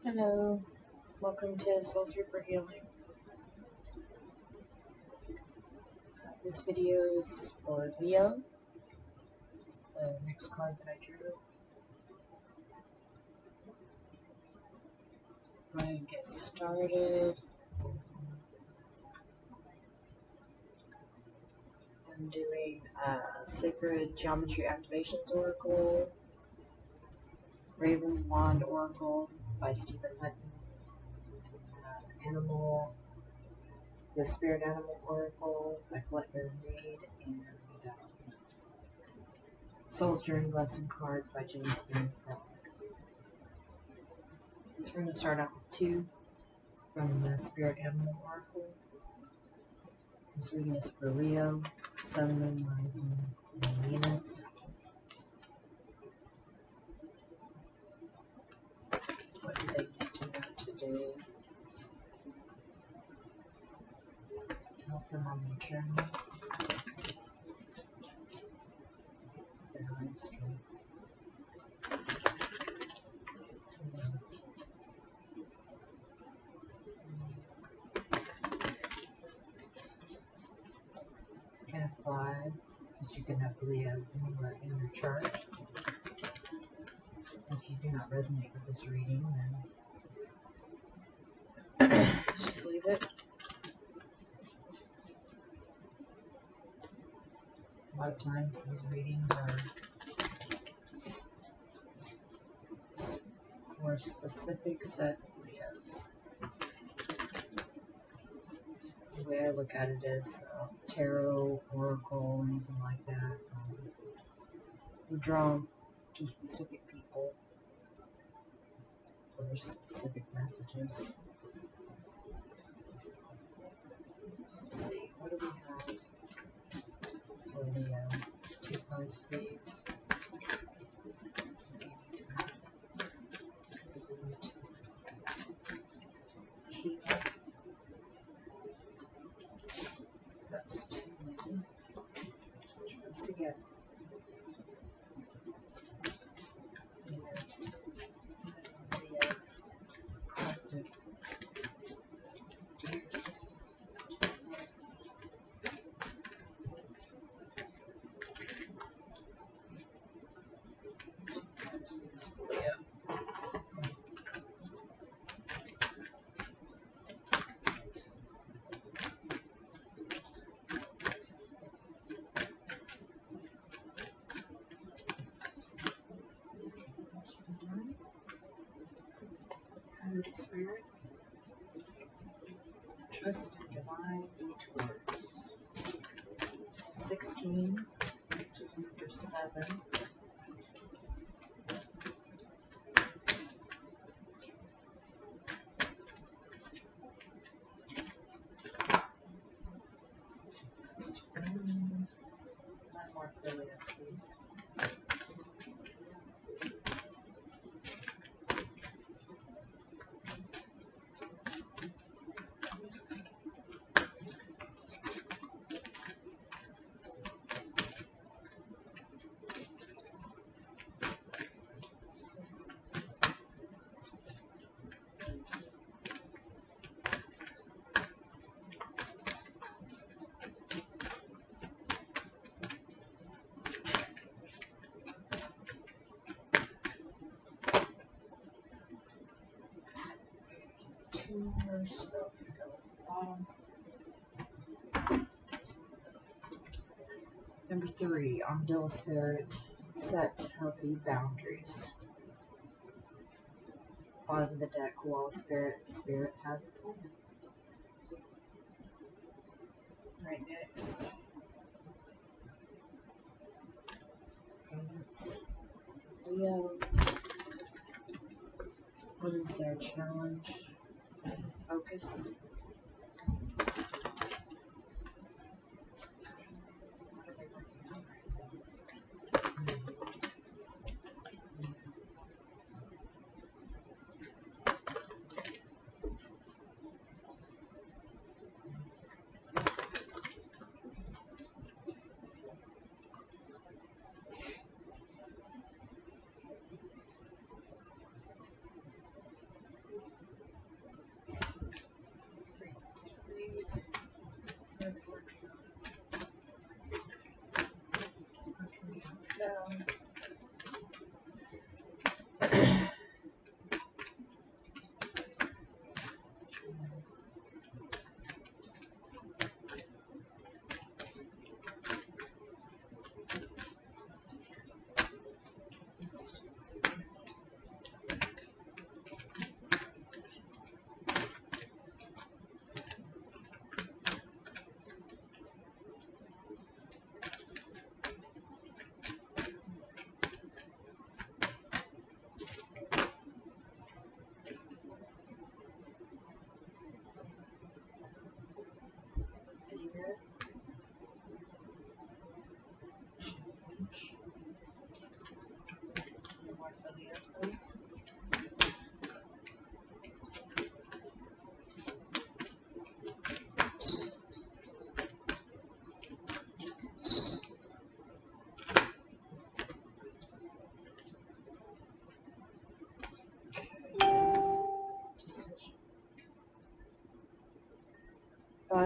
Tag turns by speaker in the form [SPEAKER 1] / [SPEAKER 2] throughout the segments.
[SPEAKER 1] Hello, welcome to SoulsReaper Healing. This video is for Leo. It's the next card that I drew. I'm going to get started. I'm doing Sacred Geometry Activations Oracle, Raven's Wand Oracle by Stephen Hutton, the Spirit Animal Oracle by Fletcher Reed, and Soul's Journey Lesson Cards by James Van Praagh. So we're going to start out with two from the Spirit Animal Oracle. This reading is for Leo, Sun, Moon, Rising, and Venus. What do they need to know today? Help them on their journey. Their mind strength. Can apply, because you can have Leo anywhere in your chart. If you do not resonate with this reading, then just leave it. A lot of times these readings are for a specific set of Leos. The way I look at it is tarot, oracle, anything like that. We're drawn to specific people for specific messages. Let's see, what do we have for Leo? Two cards, please. That's two. Let's see it. Spirit, trust in divine each word. 16, which is number 7. One more Leo, please. Two more, so go bottom. Number 3, Armadillo Spirit, set healthy boundaries. Bottom of the deck, Wall Spirit, Spirit has a plan. Right, next. Leo. What is their challenge? Focus.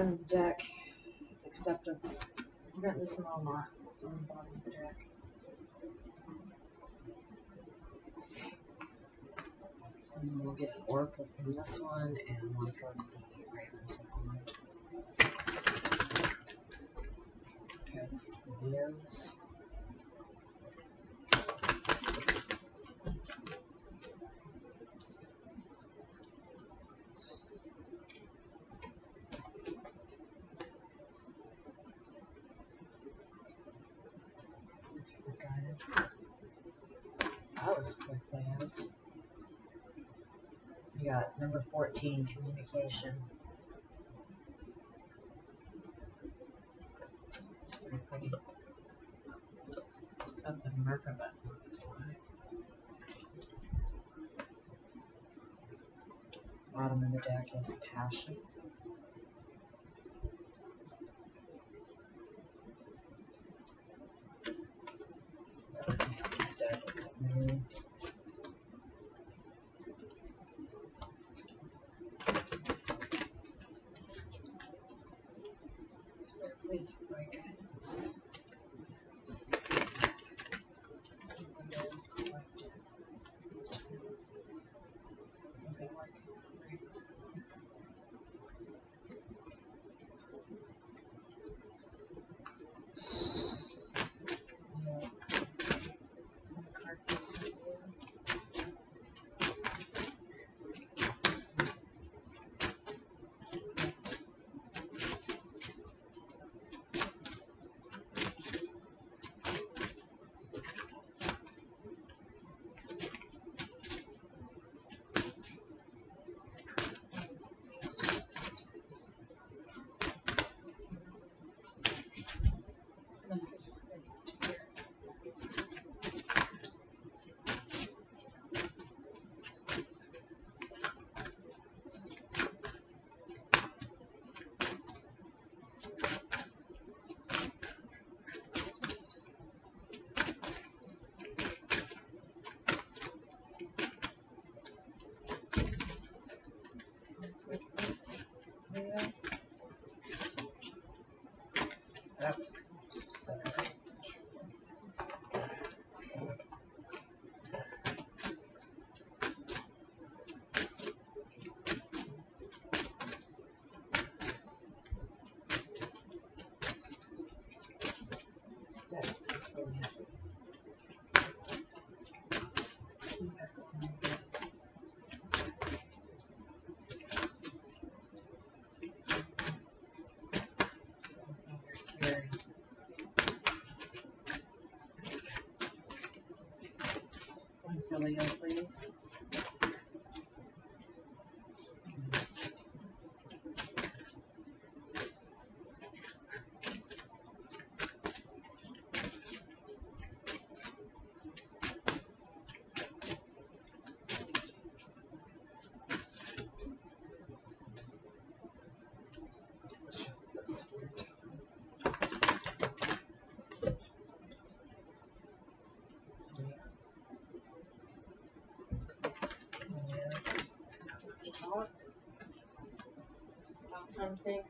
[SPEAKER 1] bottom of the deck is acceptance. I've got this small knot on the bottom of the deck. And we'll get an oracle from this one and one from the Ravens Wand. Okay, that's the Leos. That was quick, Leos. You got number 14, communication. It's pretty pretty. It's got the Merkaba button on the side. Bottom of the deck is passion. Everything on this deck is new. Please provide guidance. Leo, please. Something.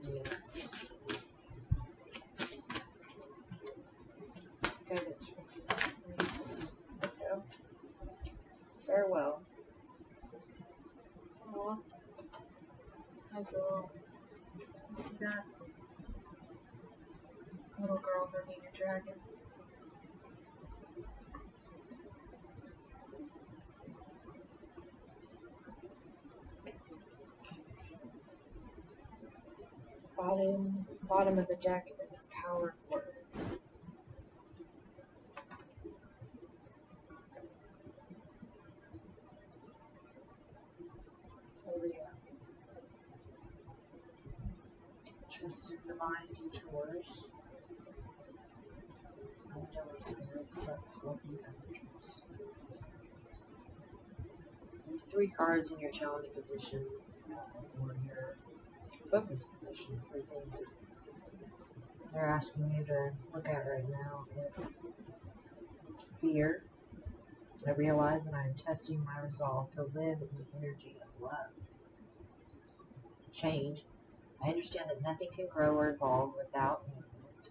[SPEAKER 1] Yes. Guidance. Farewell. Aww. Nice little. You see that? Little girl hugging a dragon. Bottom of the deck is power words. So the trust in divine detours. Angelic spirits of healthy energies. 3 cards in your challenge position or your focus position. 3 things that they're asking you to look at right now is fear. I realize that I am testing my resolve to live in the energy of love. Change. I understand that nothing can grow or evolve without movement.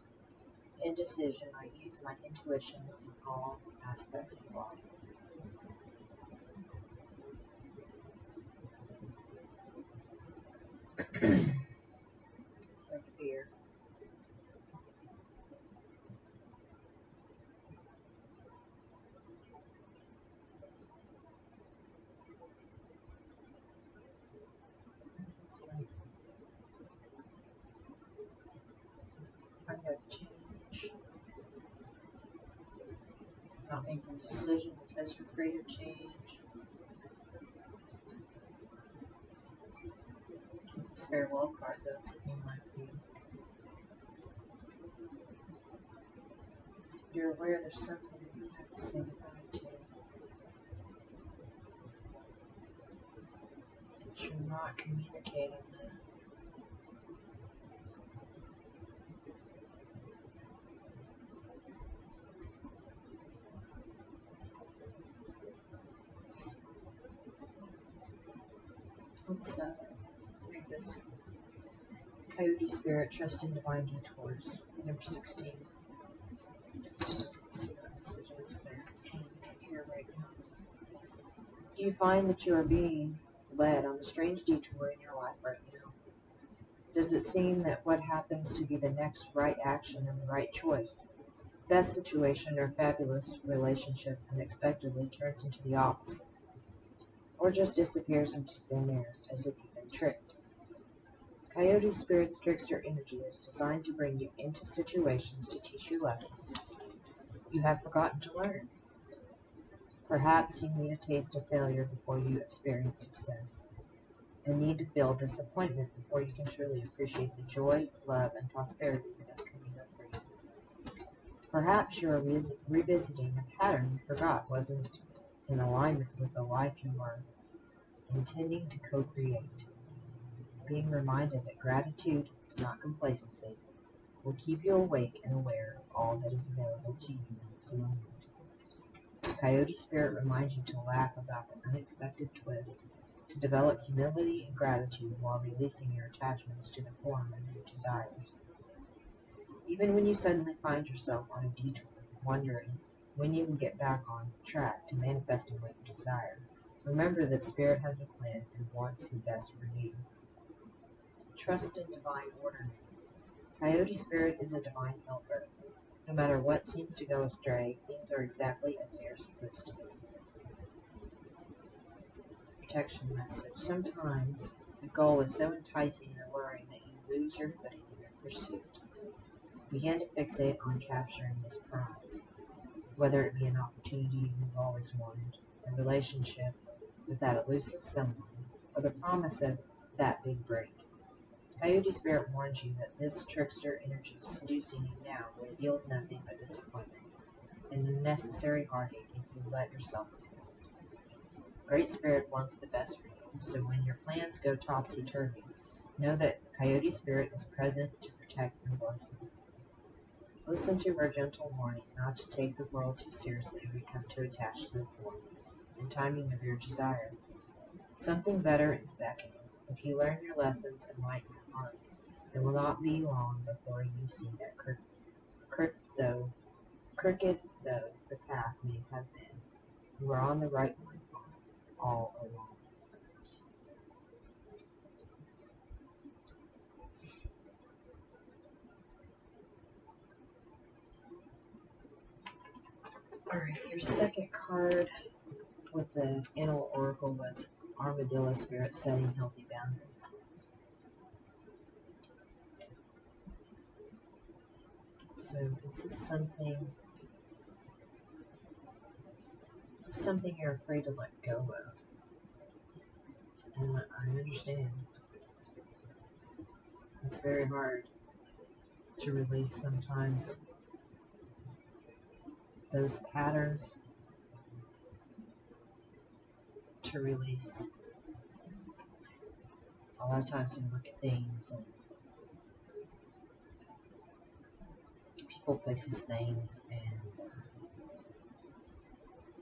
[SPEAKER 1] Indecision. I use my intuition in all aspects of life. So fear. So I'm going to change. Not making a decision because you're free to change. This farewell card though, so you might be. You're aware there's something that you have to say goodbye to. But you're not communicating that. Let's read this. Coyote Spirit, Trust in Divine Detours, number 16. See what messages they're trying to make here right now. Do you find that you are being led on a strange detour in your life right now? Does it seem that what happens to be the next right action and the right choice, best situation or fabulous relationship unexpectedly turns into the opposite, or just disappears into thin air as if you've been tricked? Coyote Spirit's trickster energy is designed to bring you into situations to teach you lessons you have forgotten to learn. Perhaps you need a taste of failure before you experience success, and need to feel disappointment before you can truly appreciate the joy, love, and prosperity that is coming up for you. Perhaps you are revisiting a pattern you forgot wasn't in alignment with the life you are intending to co-create. Being reminded that gratitude is not complacency will keep you awake and aware of all that is available to you in this moment. Coyote Spirit reminds you to laugh about the unexpected twist, to develop humility and gratitude while releasing your attachments to the form of your desires. Even when you suddenly find yourself on a detour, wondering when you will get back on track to manifesting what you desire, remember that Spirit has a plan and wants the best for you. Trust in divine order. Coyote Spirit is a divine helper. No matter what seems to go astray, things are exactly as they are supposed to be. Protection message. Sometimes the goal is so enticing and alluring that you lose your footing in your pursuit. Begin to fixate on capturing this prize, whether it be an opportunity you've always wanted, a relationship with that elusive someone, or the promise of that big break. Coyote Spirit warns you that this trickster energy seducing you now will yield nothing but disappointment and unnecessary heartache if you let yourself go. Great Spirit wants the best for you, so when your plans go topsy-turvy, know that Coyote Spirit is present to protect and bless you. Listen to her gentle warning not to take the world too seriously or become too attached to the form and timing of your desire. Something better is beckoning. If you learn your lessons and lighten your heart, it will not be long before you see that crooked though the path may have been, you are on the right one all along. Alright, your second card with the Animal Oracle was Armadillo Spirit, setting healthy boundaries. So this is something you're afraid to let go of. And I understand. It's very hard to release sometimes. Those patterns to release. A lot of times we look at things and people, places, things, and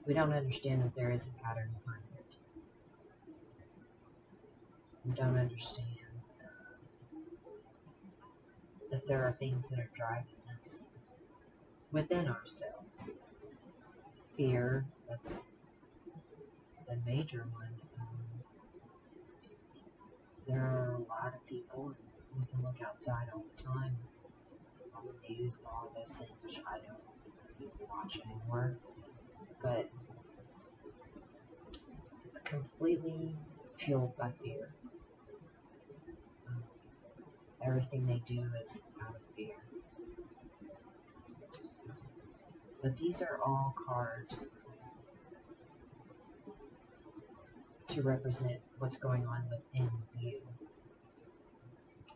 [SPEAKER 1] we don't understand that there is a pattern behind it. We don't understand that there are things that are driving us within ourselves. Fear, that's the major one. There are a lot of people, we can look outside all the time, on the news and all of those things, which I don't even watch anymore, but completely fueled by fear. Everything they do is out of fear. But these are all cards to represent what's going on within you.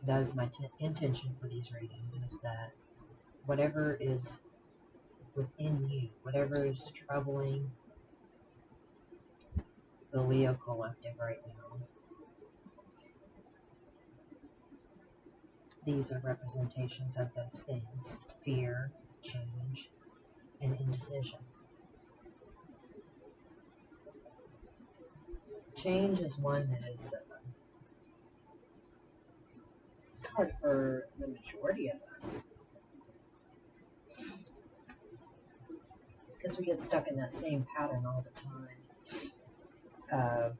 [SPEAKER 1] That is my intention for these readings, is that whatever is within you, whatever is troubling the Leo collective right now, these are representations of those things: fear, change, and indecision. Change is one that is it's hard for the majority of us, because we get stuck in that same pattern all the time,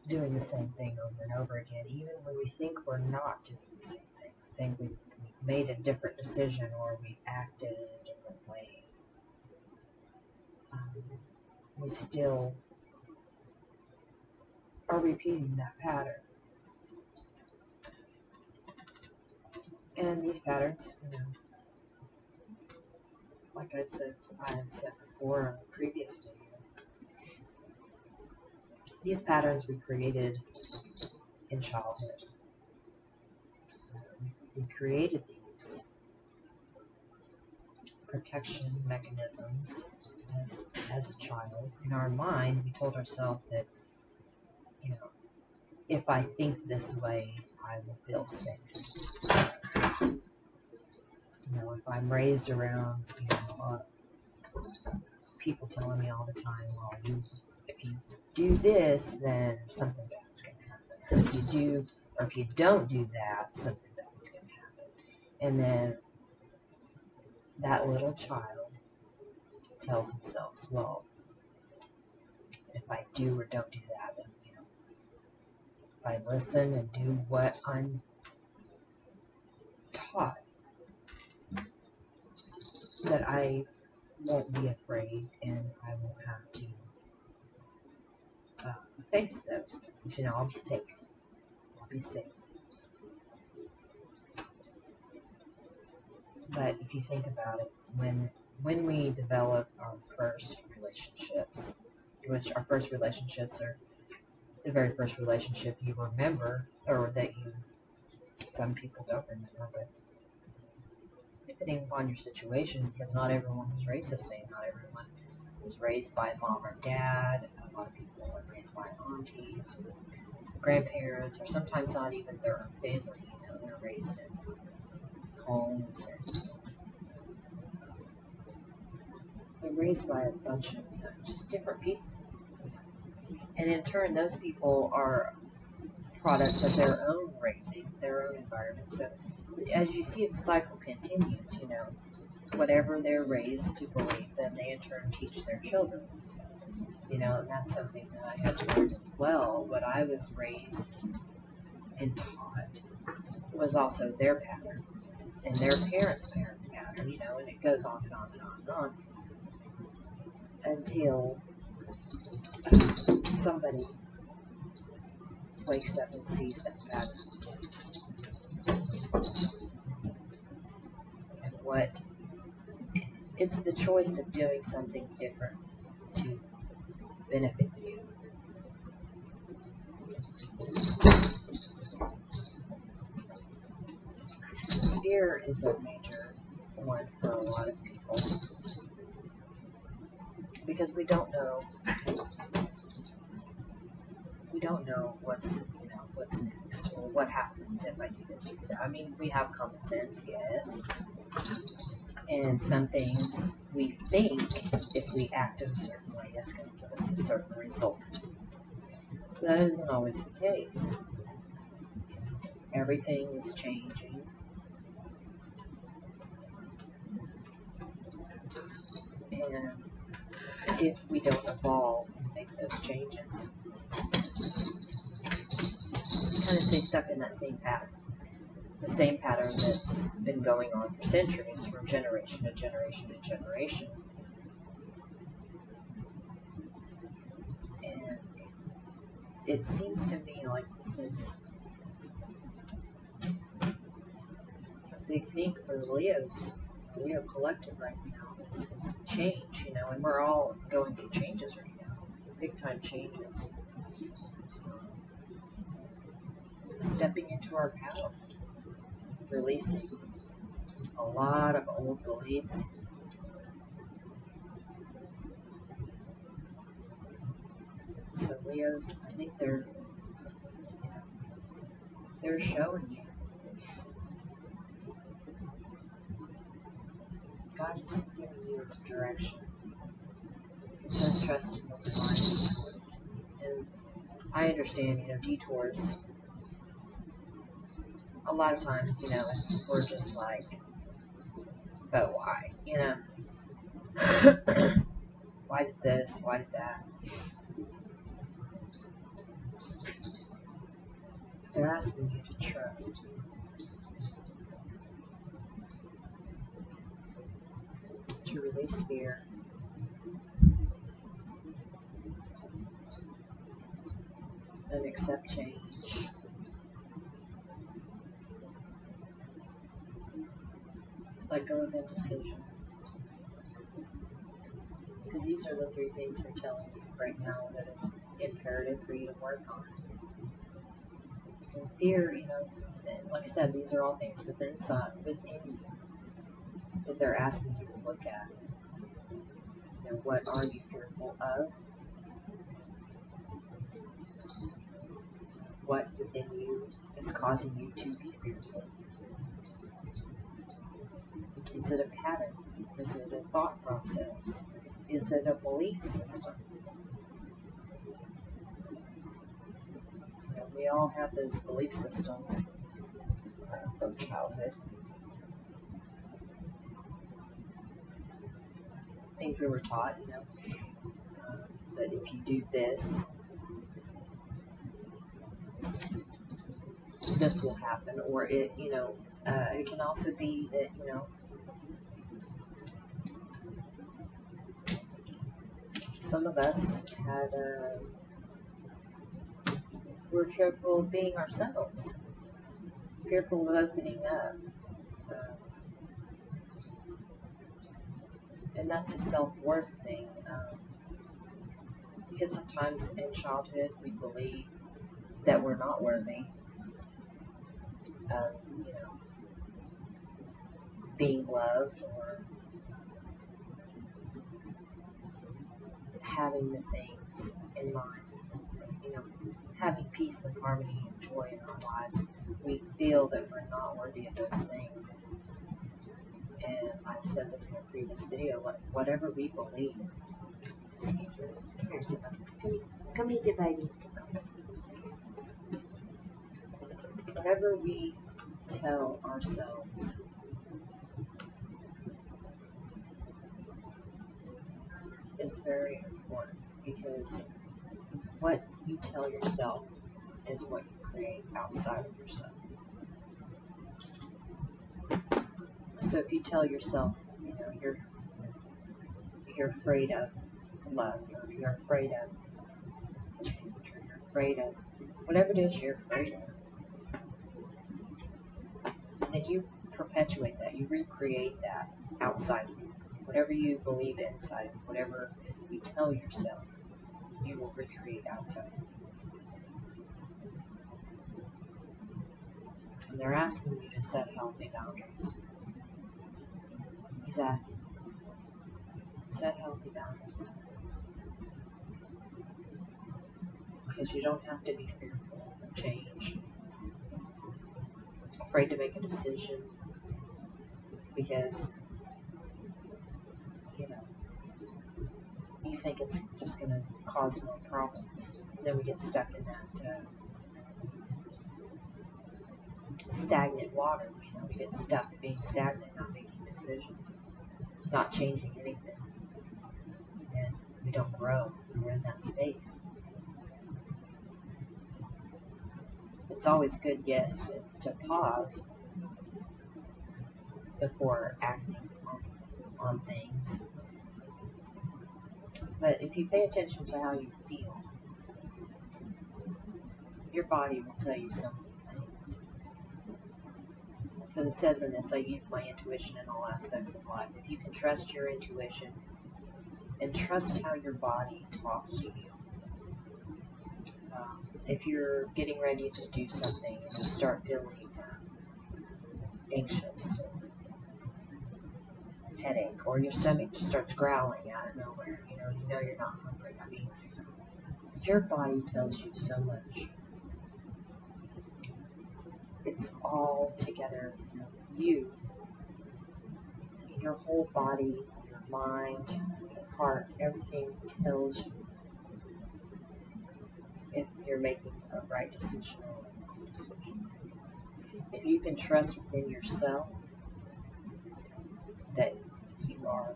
[SPEAKER 1] doing the same thing over and over again, even when we think we're not doing the same thing. I think we've made a different decision, or we acted in a different way. We still are repeating that pattern. And these patterns, like I have said before in a previous video, these patterns we created in childhood. We created these protection mechanisms as a child. In our mind, we told ourselves that, if I think this way, I will feel safe. If I'm raised around, people telling me all the time, well, if you do this, then something bad's going to happen. If you don't do that, something bad's going to happen. And then that little child tells themselves, well, if I do or don't do that, then, if I listen and do what I'm taught, that I won't be afraid and I won't have to face those things. I'll be safe. I'll be safe. But if you think about it, when we develop our first relationships, which our first relationships are the very first relationship you remember, or that some people don't remember, but depending upon your situation, because not everyone was raised the same. Not everyone was raised by mom or dad. A lot of people were raised by aunties, or grandparents, or sometimes not even their own family. They're raised in homes, and they're raised by a bunch of just different people. And in turn, those people are products of their own raising, their own environment. So as you see, the cycle continues, whatever they're raised to believe, then they in turn teach their children. And that's something that I had to learn as well. What I was raised and taught was also their pattern, and their parents' pattern, and it goes on and on and on and on until somebody wakes up and sees that pattern. And it's the choice of doing something different to benefit you. Fear is a major one for a lot of people, because we don't know we don't know what's next or what happens if I do this or do that. I mean, we have common sense, yes, and some things we think if we act in a certain way, that's going to give us a certain result. But that isn't always the case. Everything is changing. And if we don't evolve and make those changes, kind of stay stuck in that same pattern. The same pattern that's been going on for centuries, from generation to generation to generation. And it seems to me like this is a big thing for the Leo collective right now. This is change, and we're all going through changes right now. Big time changes. Stepping into our power. Releasing a lot of old beliefs. So Leos, I think they're showing you. God is giving you a direction. It says trust in the divine detours. And I understand, detours. A lot of times, we're just like, but why? Why did this? Why did that? They're asking you to trust. To release fear. And accept change. Let go of indecision. Because these are the three things they're telling you right now that is imperative for you to work on. And fear, like I said, these are all things within you that they're asking you to look at. What are you fearful of? What within you is causing you to be fearful? Is it a pattern? Is it a thought process? Is it a belief system? We all have those belief systems from childhood. Things we were taught, that if you do this, this will happen. Or it can also be that, some of us were fearful of being ourselves, fearful of opening up. And that's a self-worth thing. Because sometimes in childhood we believe that we're not worthy of, being loved or having the things in mind, having peace and harmony and joy in our lives. We feel that we're not worthy of those things. And I said this in a previous video, whatever we believe, excuse me, come here, sit down. Come here, baby. Whatever we tell ourselves is very important, because what you tell yourself is what you create outside of yourself. So if you tell yourself, you're afraid of love, or you're afraid of change, or you're afraid of whatever it is you're afraid of, then you perpetuate that, you recreate that outside of you. Whatever you believe inside, whatever you tell yourself, you will recreate outside. And they're asking you to set healthy boundaries. He's asking, set healthy boundaries. because you don't have to be fearful of change, afraid to make a decision, because, you know, you think it's just going to cause more problems. And then we get stuck in that stagnant water. You know, we get stuck being stagnant, not making decisions, not changing anything, and we don't grow when we're in that space. It's always good, yes, to pause before acting on things. But if you pay attention to how you feel, your body will tell you so many things. Because it says in this, I use my intuition in all aspects of life. If you can trust your intuition and trust how your body talks to you. If you're getting ready to do something and you start feeling anxious, headache, or your stomach just starts growling out of nowhere, you know you're not hungry. I mean, your body tells you so much. It's all together. You, your whole body, your mind, your heart, everything tells you if you're making a right decision or a wrong decision. If you can trust within yourself that you are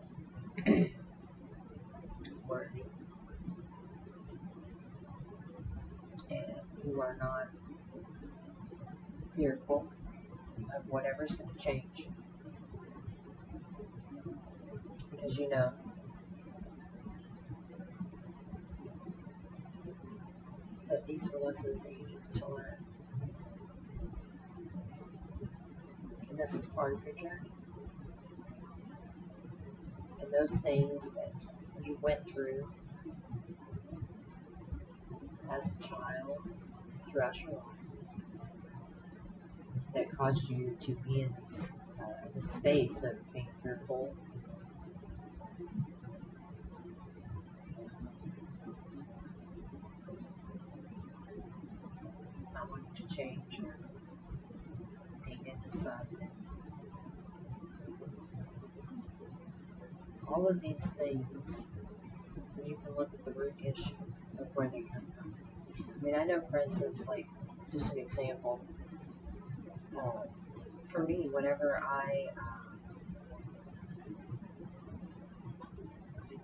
[SPEAKER 1] worthy and you are not fearful of whatever's going to change, because you know that these are lessons that you need to learn, and this is part of your journey. And those things that you went through as a child throughout your life that caused you to be in this space of being fearful, not wanting to change, or being indecisive. All of these things, you can look at the root issue of where they come from. I mean, I know, for instance, like, just an example, for me, whenever I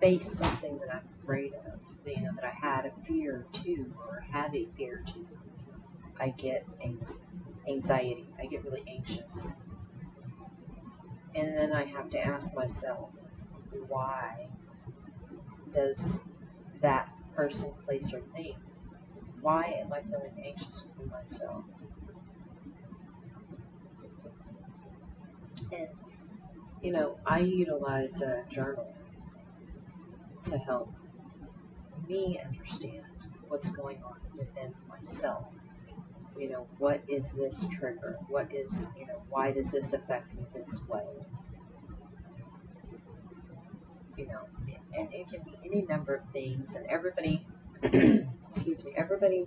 [SPEAKER 1] face something that I'm afraid of, you know, that I had a fear to, or have a fear to, I get anxiety. I get really anxious. And then I have to ask myself, why does that person, place, or thing, why am I feeling anxious within myself? And, you know, I utilize a journal to help me understand what's going on within myself. You know, what is this trigger? What is, you know, why does this affect me this way? You know, and it can be any number of things, and everybody, excuse me, everybody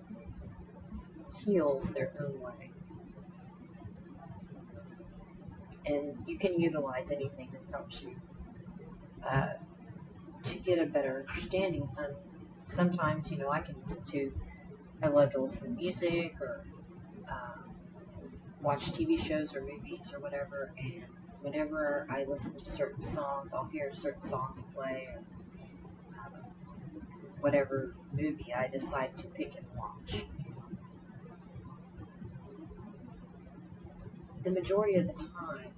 [SPEAKER 1] heals their own way. And you can utilize anything that helps you to get a better understanding. And sometimes, you know, I love to listen to music, or watch TV shows or movies or whatever, and whenever I listen to certain songs, I'll hear certain songs play, or whatever movie I decide to pick and watch. The majority of the time,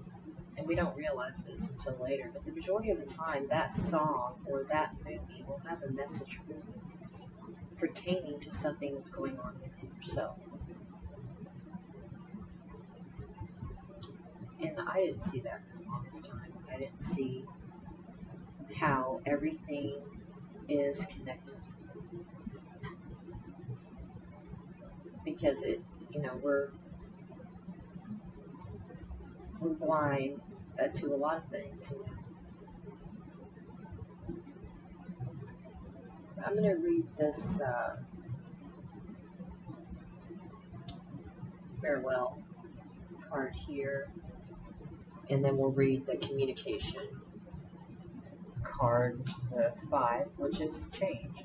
[SPEAKER 1] and we don't realize this until later, but the majority of the time, that song or that movie will have a message for you pertaining to something that's going on within yourself. And I didn't see that for the longest time. I didn't see how everything is connected. Because you know, we're blind to a lot of things. You know. I'm going to read this farewell card here, and then we'll read the communication card, the 5, which is change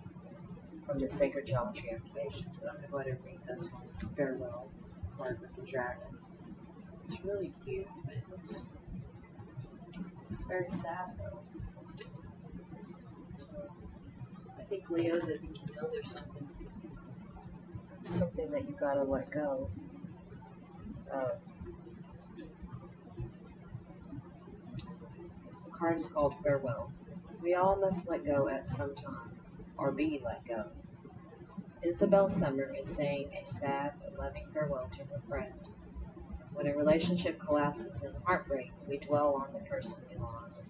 [SPEAKER 1] from the Sacred Geometry Activation. But I'm going to go ahead and read this one, this farewell card with the dragon. It's really cute, but it's very sad though. So I think Leos, I think you know there's something that you gotta let go of. The card is called Farewell. We all must let go at some time, or be let go. Isabel Summer is saying a sad but loving farewell to her friend. When a relationship collapses in heartbreak, we dwell on the person we lost,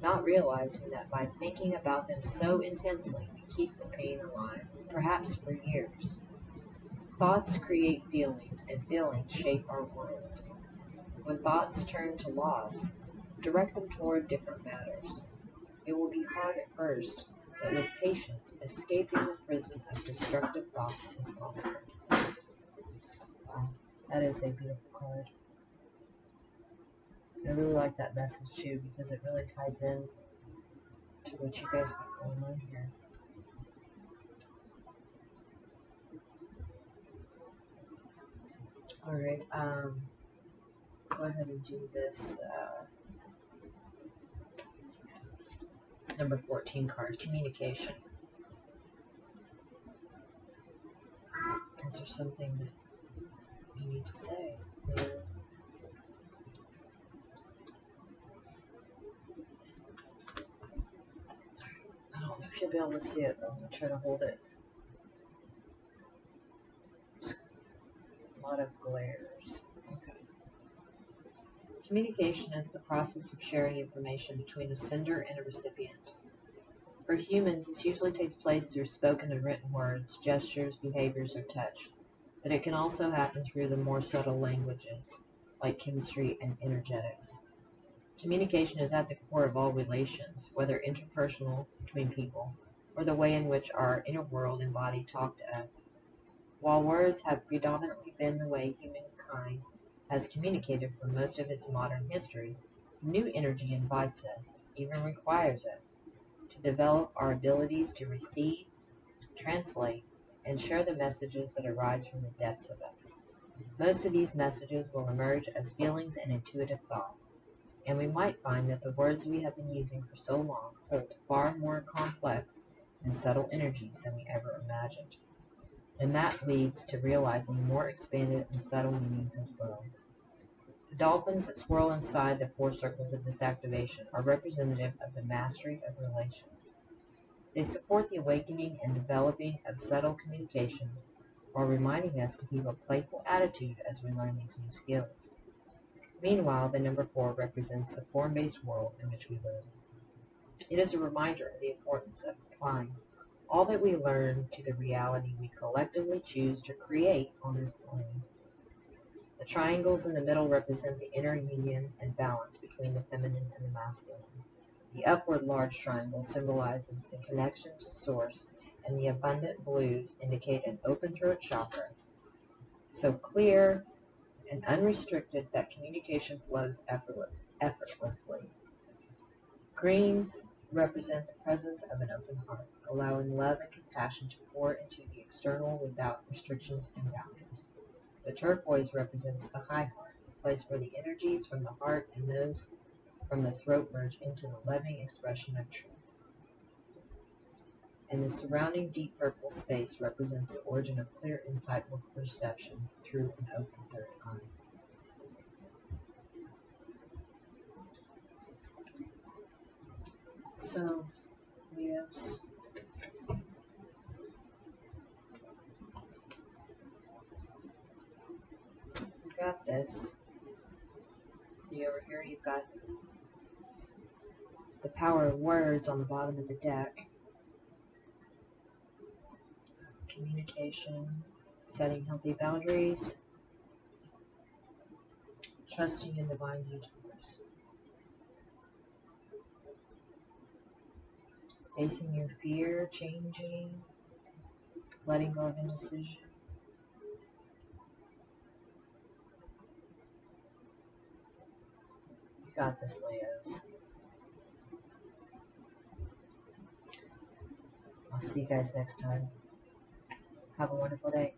[SPEAKER 1] not realizing that by thinking about them so intensely, we keep the pain alive, perhaps for years. Thoughts create feelings, and feelings shape our world. When thoughts turn to loss, direct them toward different matters. It will be hard at first, but with patience, escaping the prison of destructive thoughts is possible. Wow, that is a beautiful card. I really like that message too, because it really ties in to what you guys got going on here. Alright, go ahead and do this number 14 card, communication. Is there something that you need to say? Yeah. I don't know if you'll be able to see it though. I'm going to try to hold it. A lot of glares. Okay. Communication is the process of sharing information between a sender and a recipient. For humans, this usually takes place through spoken and written words, gestures, behaviors, or touch, but it can also happen through the more subtle languages, like chemistry and energetics. Communication is at the core of all relations, whether interpersonal between people, or the way in which our inner world and body talk to us. While words have predominantly been the way humankind has communicated for most of its modern history, new energy invites us, even requires us, to develop our abilities to receive, translate, and share the messages that arise from the depths of us. Most of these messages will emerge as feelings and intuitive thought, and we might find that the words we have been using for so long hold far more complex and subtle energies than we ever imagined. And that leads to realizing more expanded and subtle meanings as well. The dolphins that swirl inside the 4 circles of this activation are representative of the mastery of relations. They support the awakening and developing of subtle communications while reminding us to keep a playful attitude as we learn these new skills. Meanwhile, the number 4 represents the form-based world in which we live. It is a reminder of the importance of applying all that we learn to the reality we collectively choose to create on this plane. The triangles in the middle represent the inner union and balance between the feminine and the masculine. The upward large triangle symbolizes the connection to source, and the abundant blues indicate an open throat chakra, so clear and unrestricted that communication flows effortlessly. Greens represent the presence of an open heart, allowing love and compassion to pour into the external without restrictions and boundaries. The turquoise represents the high heart, the place where the energies from the heart and those from the throat merge into the loving expression of truth. And the surrounding deep purple space represents the origin of clear insightful perception through an open third eye. So, Leos, you got this. See over here, you've got the power of words on the bottom of the deck. Communication, setting healthy boundaries, trusting in divine detours, facing your fear, changing, letting go of indecision, Got this, Leos. I'll see you guys next time. Have a wonderful day.